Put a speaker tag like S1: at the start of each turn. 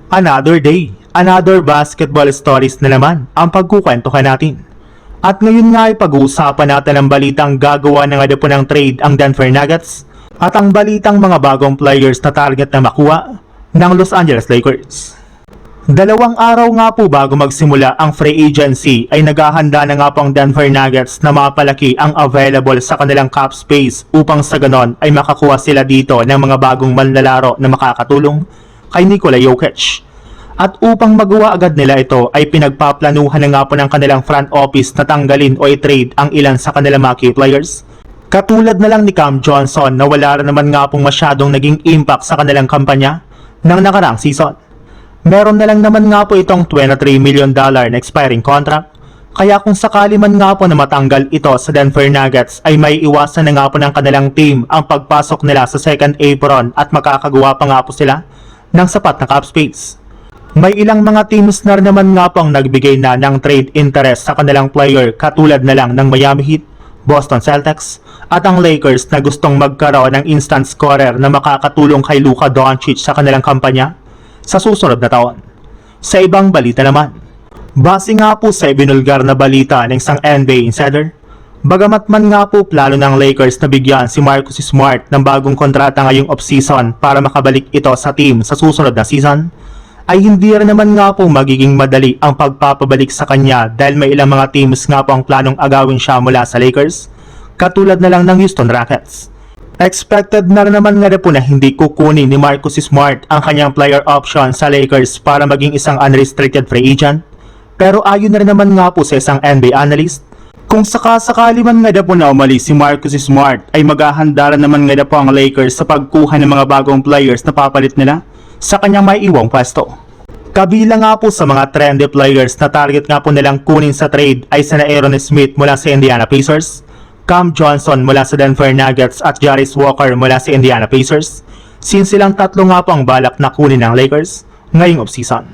S1: Another day, another basketball stories na naman ang pagkukwentuhan natin. At ngayon nga ay pag-uusapan natin ang balitang gagawa ng adapo ng trade ang Denver Nuggets at ang balitang mga bagong players na target na makuha ng Los Angeles Lakers. Dalawang araw nga po bago magsimula ang free agency ay naghahanda na nga po ang Denver Nuggets na mapalaki ang available sa kanilang cap space upang sa ganon ay makakuha sila dito ng mga bagong manlalaro na makakatulong kay Nikola Jokic. At upang magawa agad nila ito ay pinagpaplanuhan na nga po ng kanilang front office na tanggalin o i-trade ang ilan sa kanilang mga key players. Katulad na lang ni Cam Johnson na wala rin naman nga pong masyadong naging impact sa kanilang kampanya ng nakaraang season. Meron na lang naman nga po itong $23 million na expiring contract, kaya kung sakali man nga po na matanggal ito sa Denver Nuggets ay may iwasan na nga po ng kanilang team ang pagpasok nila sa second apron at makakagawa pa nga po sila ng sapat na cap space. May ilang mga teams na naman nga pong nagbigay na ng trade interest sa kanilang player katulad na lang ng Miami Heat, Boston Celtics at ang Lakers na gustong magkaroon ng instant scorer na makakatulong kay Luka Doncic sa kanilang kampanya sa susunod na taon. Sa ibang balita naman, base nga po sa ibinulgar na balita ng isang NBA insider, bagamat man nga po plano ng Lakers na bigyan si Marcus Smart ng bagong kontrata ngayong offseason para makabalik ito sa team sa susunod na season, ay hindi rin naman nga po magiging madali ang pagpapabalik sa kanya dahil may ilang mga teams nga po ang planong agawin siya mula sa Lakers, katulad na lang ng Houston Rockets. Expected na rin naman nga po na hindi kukunin ni Marcus Smart ang kanyang player option sa Lakers para maging isang unrestricted free agent, pero ayon na rin naman nga po sa isang NBA analyst, kung sakasakali man nga po na umalis si Marcus Smart ay maghahanda rin naman nga po ang Lakers sa pagkuha ng mga bagong players na papalit nila sa kanyang may iwang pwesto. Kabilang nga po sa mga trendy players na target nga po nilang kunin sa trade ay sina Aaron Smith mula sa Indiana Pacers, Cam Johnson mula sa Denver Nuggets at Jarvis Walker mula sa Indiana Pacers, since silang tatlo nga po ang balak na kunin ng Lakers ngayong offseason.